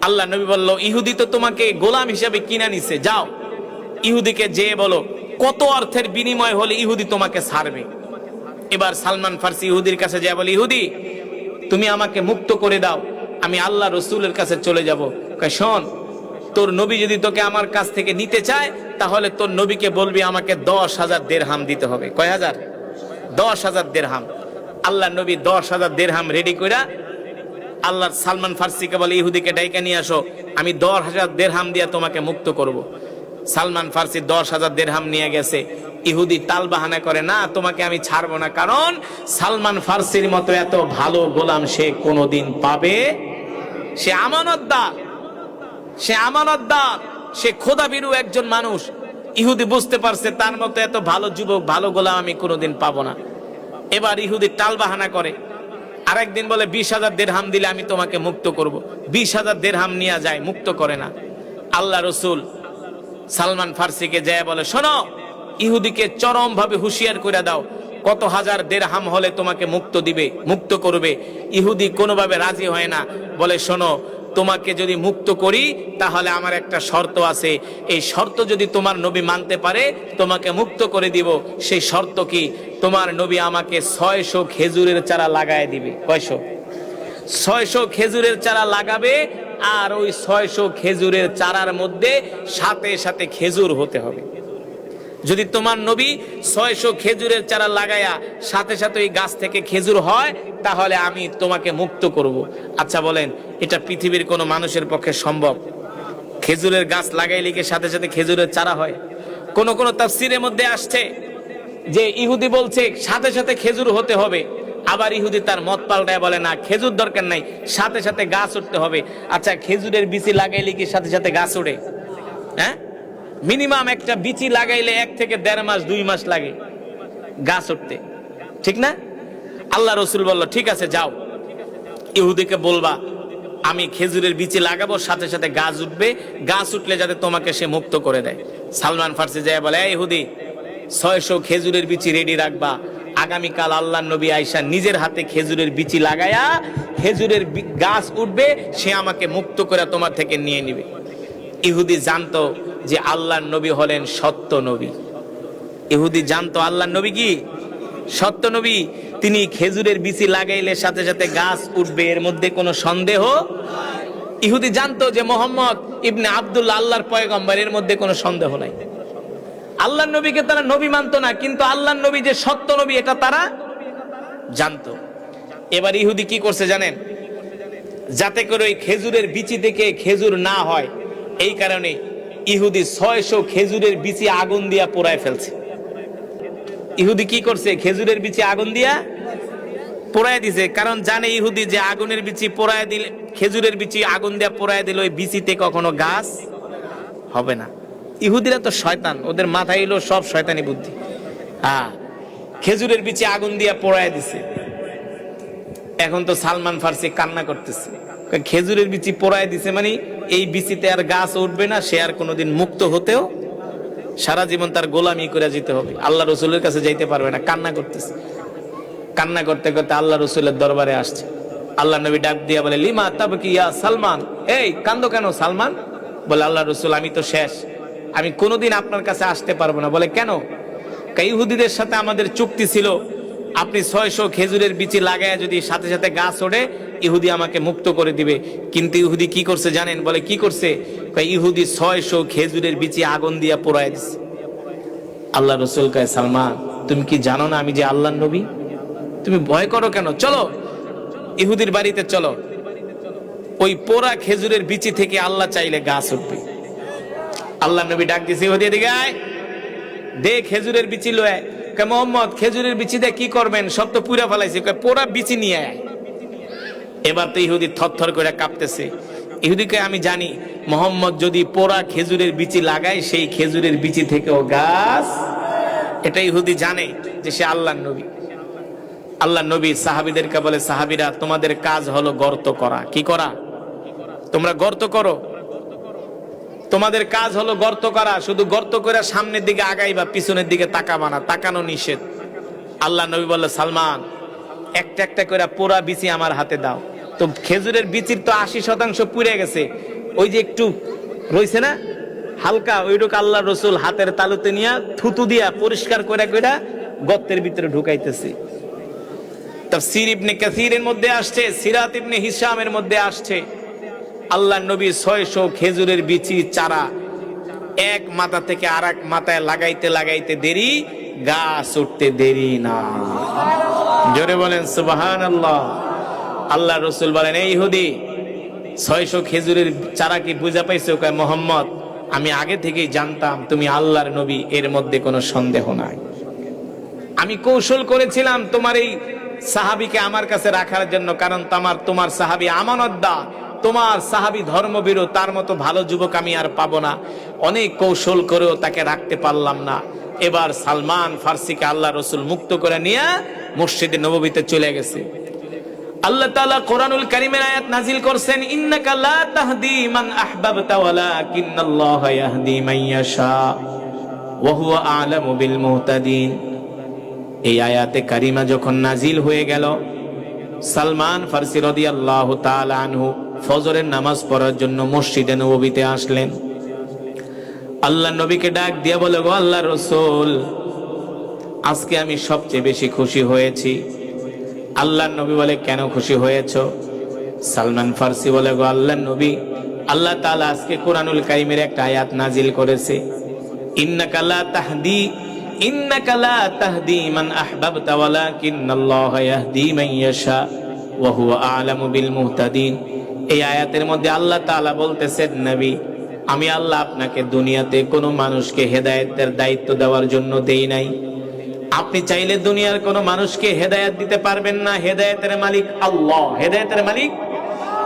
আল্লাহ নবী বলল, ইহুদি তো তোমাকে গোলাম হিসেবে কিনা নিছে, যাও ইহুদিকে যেয়ে বলো কত অর্থের বিনিময় হলে ইহুদি তোমাকে ছাড়বে। এবার সালমান ফার্সি ইহুদির কাছে যায়, বলে, ইহুদি তুমি আমাকে মুক্ত করে দাও, আমি আল্লাহ রসুলের কাছে চলে যাব। কয়, শোন, তোর নবী যদি তোকে আমার কাছ থেকে নিতে চায়, তাহলে তোর নবীকে বলবি আমাকে 10,000 দেরহাম দিতে হবে। কয় হাজার? 10,000 দেরহাম। আল্লাহ নবী 10,000 দেরহাম রেডি কইরা আল্লাহ সালমান ফার্সিকে বলে, ইহুদিকে ডাইকা নিয়ে আসো, আমি 10,000 দেরহাম দিয়ে তোমাকে মুক্ত করব। সালমান ফার্সি 10,000 দেরহাম নিয়ে গেছে। ইহুদি টাল বাহানা করে, না, তোমাকে আমি ছাড়বো না, কারণ সালমান ফার্সির মতো এত ভালো গোলাম সে কোনোদিন পাবে। সে আমানতদার, সে আমানতদার, সে খোদাভীরু একজন মানুষ। ইহুদি বুঝতে পারছে তার মতো এত ভালো যুবক, ভালো গোলাম আমি কোনোদিন পাবো না। এবার ইহুদি টাল বাহানা করে, আরেকদিন বলে 20,000 দেরহাম দিলে আমি তোমাকে মুক্ত করব। 20,000 দেরহাম নিয়ে যায়, মুক্ত করে না। আল্লাহ রসুল সালমান ফার্সিকে যায় বলে, শোনো, ইহুদিকে চরম ভাবে হুঁশিয়ার করে দাও, কত হাজার দেরহাম হলে তোমাকে মুক্ত দিবে, মুক্ত করবে। ইহুদি কোনোভাবে রাজি হয় না, বলে, শোনো, তোমাকে যদি মুক্ত করি তাহলে আমার একটা শর্ত আছে, এই শর্ত যদি তোমার নবী মানতে পারে তোমাকে মুক্ত করে দিব। সেই শর্ত কি? তোমার নবী আমাকে 600 খেজুরের চারা লাগায় দিবে। কয়শো? 600 খেজুরের চারা লাগাবে, আর ওই 600 খেজুরের চারার মধ্যে সাথে সাথে খেজুর হতে হবে। যদি তোমার নবী 600 খেজুরের চারা লাগায়া সাথে সাথে ওই গাছ থেকে খেজুর হয়, তাহলে আমি তোমাকে মুক্ত করব। আচ্ছা বলেন, এটা পৃথিবীর কোনো মানুষের পক্ষে সম্ভব? খেজুরের গাছ লাগাইলে কি সাথে সাথে খেজুরের চারা হয়? কোন কোন তাফসীরের মধ্যে আসছে যে ইহুদি বলছে সাথে সাথে খেজুর হতে হবে, আবার ইহুদি তার মত পাল্টায় বলে, না, খেজুর দরকার নাই, সাথে সাথে গাছ উঠতে হবে। আচ্ছা, খেজুরের বিচি লাগাইলে কি সাথে সাথে গাছ ওঠে? হ্যাঁ, মিনিমাম একটা বিচি লাগাইলে 1 থেকে 1.5 মাস 2 মাস লাগে গাছ উঠতে, ঠিক না? আল্লাহ রসুল বলল, ঠিক আছে, যাও ইহুদিকে বলবা আমি খেজুরের বিচি লাগাবো, সাথে সাথে গাছ উঠবে, গাছ উঠলে যাতে তোমাকে সে মুক্ত করে দেয়। সালমান ফার্সি যায় বলে, ইহুদি 600 খেজুরের বিচি রেডি রাখবা, আগামীকাল আল্লাহ নবী আয়েশা নিজের হাতে খেজুরের বিচি লাগায়া খেজুরের গাছ উঠবে, সে আমাকে মুক্ত করে তোমার থেকে নিয়ে নিবে। ইহুদি জানতো যে আল্লাহর নবী হলেন সত্য নবী। ইহুদি জানতো আল্লাহর নবী কি সত্য নবী, তিনি খেজুরের বিচি লাগাইলে সাথে সাথে গাছ উঠবে, এর মধ্যে কোনো সন্দেহ। ইহুদি জানতো যে মুহাম্মদ ইবনে আব্দুল্লাহ আল্লাহর পয়গম্বর, এর মধ্যে কোনো সন্দেহ নাই। আল্লাহর নবীকে তারা নবী মানতো না, কিন্তু আল্লাহর নবী যে সত্য নবী এটা তারা জানতো। এবার ইহুদি কি করছে জানেন? যাতে করে ওই খেজুরের বিচি থেকে খেজুর না হয়, এই কারণে ইহুদি 600 খেজুরের বিচি আগুন দিয়া পোড়ায় ফেলছে। ইহুদি কি করছে? খেজুরের বিচি আগুন দিয়া পোড়ায় দিছে, কারণ জানে ইহুদি যে আগুনের বিচি পোড়ায় দিলে, খেজুরের বিচি আগুন দিয়া পোড়ায় দিলে ওই বিচিতে কখনো গাছ হবে না। ইহুদিরা তো শয়তান, ওদের মাথায় এলো সব শয়তানি বুদ্ধি। খেজুরের বিচি আগুন দিয়া পোড়ায় দিছে। এখন তো সালমান ফার্সি কান্না করতেছে, খেজুরের বিচি পোড়ায় দিছে মানে এই বিচিতে আর গাছ উঠবে না, সে আর কোনোদিন মুক্ত হতেও, সারা জীবন তার গোলামি করে যেতে হবে, আল্লাহ রসুলের কাছে যাইতে পারবে না। কান্না করতেছে, কান্না করতে করতে আল্লাহ রসুলের দরবারে আসছে। আল্লাহ নবী ডাক দিয়া বলে, লিমা তাবকি ইয়া সালমান, এই কান্দো কেন সালমান? বলে, আল্লাহ রসুল, আমি তো শেষ, আমি কোনোদিন আপনার কাছে আসতে পারবো না। বলে, কেন? ইহুদিদের সাথে আমাদের চুক্তি ছিল, আপনি 600 খেজুরের বিচি লাগায় যদি সাথে সাথে গাছ ওঠে, ইহুদি আমাকে মুক্ত করে দিবে। কিন্তু ইহুদি কি করছে জানেন? বলে, কি করছে? ইহুদি 600 খেজুরের বিচি আগুন দিয়া পোড়ায় দিছে। আল্লাহ রসুল কয়, সালমান, তুমি কি জানো না আমি যে আল্লাহর নবী? তুমি ভয় করো কেন? চলো ইহুদির বাড়িতে চলো, ওই পোড়া খেজুরের বিচি থেকে আল্লাহ চাইলে গাছ উঠবে। আল্লাহ নবী ডাক দিছে, ইহুদি এদিকে আয়, দে খেজুরের বিচি লয়। মোহাম্মদ, খেজুরের বিচি দিয়ে কি করবেন? সব তো পুরা ফেলাইছে, পোড়া বিচি নিয়ে আয়। এবার তো ইহুদি থরথর করে কাঁপতেছে। ইহুদিকে আমি জানি মোহাম্মদ যদি পোড়া খেজুরের বিচি লাগায়, সেই খেজুরের বিচি থেকেও গাছ, এটা ইহুদি জানে যে সে আল্লাহর নবী। আল্লাহর নবী সাহাবীদেরকে বলে, সাহাবীরা, তোমাদের কাজ হলো গর্ত করা। কি করা? তোমরা গর্ত করো, তোমাদের কাজ হলো গর্ত করা। শুধু গর্ত করে সামনের দিকে আগাইবা, পিছনের দিকে তাকাবা না, তাকানো নিষেধ। আল্লাহ নবী বলল, সালমান, একটা একটা করে পোড়া বিচি আমার হাতে দাও। তো খেজুরের বিচির তো 80% পুড়ে গেছে, ওই যে একটু রইছে না হালকা, ওইটুকু আল্লাহ রসুল হাতের তালুতে নিয়ে থুতু দিয়া পরিষ্কার করে করে গর্তের ভিতরে ঢুকাইতেছে। তাফসীর ইবনে কাসীরের মধ্যে আসছে, সিরাত ইবনে হিশামের মধ্যে আসছে, আল্লাহর নবী 600 খেজুরের বিচি চারা এক মাথা থেকে আরেক মাথায় লাগাইতে লাগাইতে দেরি, গাছ উঠতে দেরি না। জোরে বলেন সুবহানাল্লাহ। আল্লাহ রসুল বলেন, এই ইহুদি 600 খেজুরের চারা কি বুঝা পাইছো? কয়, মুহাম্মদ আমি আগে থেকেই জানতাম তুমি আল্লাহর নবী, এর মধ্যে কোনো সন্দেহ নাই। আমি কৌশল করেছিলাম তোমার এই সাহাবীকে আমার কাছে রাখার জন্য, কারণ তোমার সাহাবী আমানতদার, তোমার সাহাবী ধর্মবীরও, তার মতো ভালো যুবক আমি আর পাবো না। অনেক কৌশল করেও তাকে রাখতে পারলাম না। এবার সালমান ফার্সিকে আল্লাহ রসুল মুক্ত করে নিয়ে মসজিদে নববীতে চলে গেছে। আল্লাহ তাআলা কোরআনুল কারীমের আয়াত নাজিল করছেন, ইন্নাকা লা তাহদি মান আহবাবতা ওয়ালাকিন্নাল্লাহা ইয়াহদি মান ইয়াশা ওয়া হুয়া আ'লামু বিল মুহতাদিন। এই আয়াতে কারিমা যখন নাজিল হয়ে গেল, সালমান ফার্সি রাদিয়াল্লাহু তাআলা আনহু ফজরের নামাজ পড়ার জন্য মসজিদে নববীতে আসলেন। আল্লাহ নবীকে ডাক দিয়ে বলে, গো আল্লাহর রাসূল, আজকে আমি সবচেয়ে বেশি খুশি হয়েছি। আল্লাহর নবী বলে, কেন খুশি হয়েছো? সালমান ফার্সি বলে, গো আল্লাহর নবী, আল্লাহ তাআলা আজকে কোরআনুল কারীমের একটা আয়াত নাজিল করেছে, ইন্নাকা লা তাহদি মান আহবাবতা ওয়ালাকিন্নাল্লাহা ইয়াহদি মান ইয়াশা ওয়া হুয়া আ'লামু বিল মুহতাদিন। এই আয়াতের মধ্যে আল্লাহ তাআলা বলতেছেন, নবী, আমি আল্লাহ আপনাকে দুনিয়াতে কোনো মানুষকে হেদায়েতের দায়িত্ব দেওয়ার জন্য দেই নাই। আপনি চাইলে দুনিয়ার কোনো মানুষকে হেদায়েত দিতে পারবেন না। হেদায়েতের মালিক আল্লাহ। হেদায়েতের মালিক,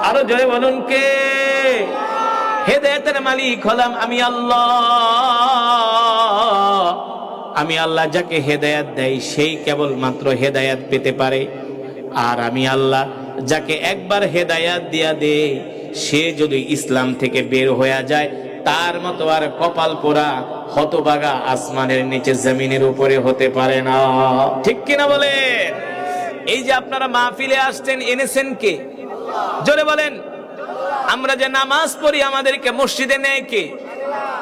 আরো জোরে বলুন কে? হেদায়েতের মালিক হলাম আমি আল্লাহ। আমি আল্লাহ যাকে হেদায়েত দেয় সেই কেবলমাত্র হেদায়েত পেতে পারে। আর আমি আল্লাহ যাকে একবার হেদায়েত দিয়া দেই, সে যদি ইসলাম থেকে বের হয়ে যায়, তার মতো আর কপাল পোড়া হতভাগা আসমানের নিচে জমিনের উপরে হতে পারে না। ঠিক কিনা বলে? এই যে আপনারা মাহফিলে আসছেন, এনেছেন কে? জোরে বলেন। আমরা যে নামাজ পড়ি, আমাদেরকে মসজিদে নেয় কে?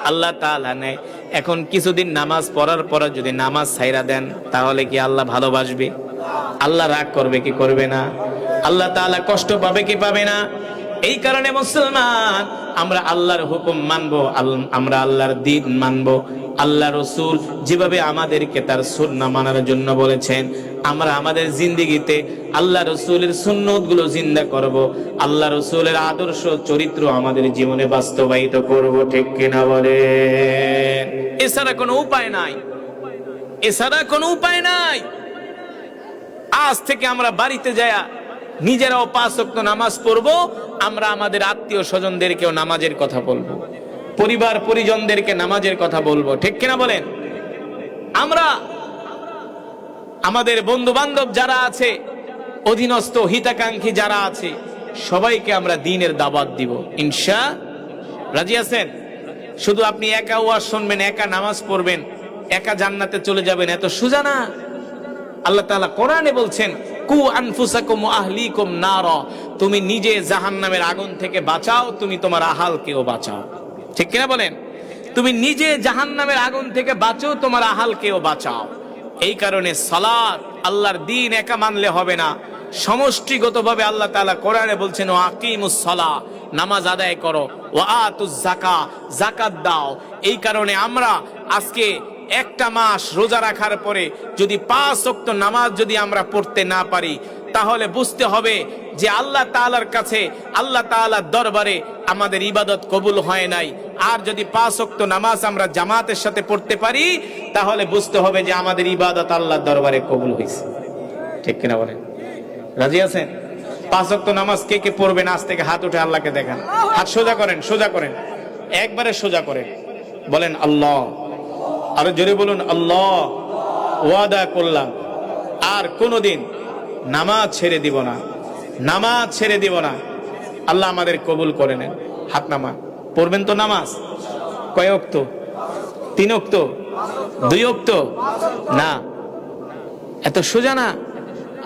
আল্লাহ তাআলা নেয়। এখন কিছুদিন নামাজ পড়ার পর যদি নামাজ ছাইরা দেন, তাহলে কি আল্লাহ ভালোবাসবে? আল্লাহ রাগ করবে কি করবে না? আল্লাহ তাআলা কষ্ট পাবে কি পাবে না? এই কারণে মুসলমান, আমরা আল্লাহর হুকুম মানবো, আমরা আল্লাহর দ্বীন মানবো। আল্লাহ রসুল যেভাবে আমাদেরকে তার সুন্নাহ মানার জন্য বলেছেন, আমরা আমাদের জিন্দেগিতে আল্লাহ রসুলের সুন্নত গুলো জিন্দা করব, আল্লাহ রসুলের আদর্শ চরিত্র আমাদের জীবনে বাস্তবায়িত করব। ঠিক কিনা বলেন? এছাড়া কোনো উপায় নাই, এছাড়া কোনো উপায় নাই। আজ থেকে আমরা বাড়িতে যায়া নিজেরাও 5 ওয়াক্ত নামাজ পড়বো, আমরা আমাদের আত্মীয় স্বজনদেরকেও নামাজের কথা বলবো, পরিবার পরিজনদেরকে নামাজের কথা বলবো। ঠিক কিনা বলেন? আমরা আমাদের বন্ধু বান্ধব যারা আছে, অধীনস্থ হিতাকাঙ্ক্ষী যারা আছে, সবাইকে আমরা দ্বীনের দাওয়াত দিব। রাজি আছেন? শুধু আপনি একা ওয়াজ শুনবেন, একা নামাজ পড়বেন, একা জান্নাতে চলে যাবেন, এত সোজা না। আল্লাহ তাআলা কোরআনে বলছেন, কু আনফুসাকুম ওয়া আহলিকুম নারা, তুমি নিজে জাহান্নামের আগুন থেকে বাঁচাও, তুমি তোমার আহালকেও বাঁচাও। ঠিক কিনা বলেন? তুমি নিজে জাহান্নামের আগুন থেকে বাঁচো, তোমার আহালকেও বাঁচাও। এই কারণে সালাত, আল্লাহর দ্বীন একা মানলে হবে না, সমষ্টিগতভাবে আল্লাহ তাআলা কোরআনে বলছেন, ওয়া আকিমুস সালাহ, নামাজ আদায় করো, ওয়া আতুজ যাকাত, যাকাত দাও। এই কারণে আমরা আজকে একটা মাস রোজা রাখার পরে যদি 5 ওয়াক্ত নামাজ যদি আমরা পড়তে না পারি, তাহলে বুঝতে হবে যে আল্লাহ তাআলার কাছে, আল্লাহ তাআলার দরবারে আমাদের ইবাদত কবুল হয় নাই। আর যদি 5 ওয়াক্ত নামাজ আমরা জামাতের সাথে পড়তে পারি, তাহলে বুঝতে হবে যে আমাদের ইবাদত আল্লাহর দরবারে কবুল হয়েছে। ঠিক কিনা বলেন? রাজি আছেন? 5 ওয়াক্ত নামাজ কে কে পড়বেন? আজ থেকে হাত উঠে আল্লাহকে দেখান। হাত সোজা করেন, সোজা করেন, একবারে সোজা করেন, বলেন আল্লাহ। আরো জোরে বলুন আল্লাহ। ওয়াদা করলাম আর কোনোদিন নামাজ ছেড়ে দিব না, নামাজ ছেড়ে দিব না। আল্লাহ আমাদের কবুল করে নেন। হাত নামান। পড়বেন তো নামাজ? কয় ওয়াক্ত? 3 ওয়াক্ত? 2 ওয়াক্ত? না, এত সোজা না।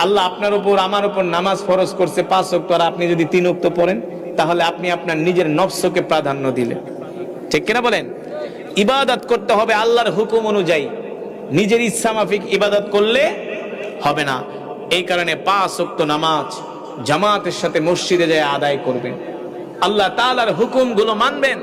আল্লাহ আপনার উপর আমার উপর নামাজ ফরজ করছে 5 ওয়াক্ত, আর আপনি যদি 3 ওয়াক্ত পড়েন, তাহলে আপনি আপনার নিজের নফসকে প্রাধান্য দিলেন। ঠিক কিনা বলেন? ইবাদত করতে হবে আল্লাহর হুকুম অনুযায়ী, নিজের ইচ্ছা মাফিক ইবাদত করলে হবে না। এই কারণে 5 ওয়াক্ত নামাজ জামাতের সাথে মসজিদে যায় আদায় করবেন, আল্লাহ তাআলার হুকুমগুলো মানবেন।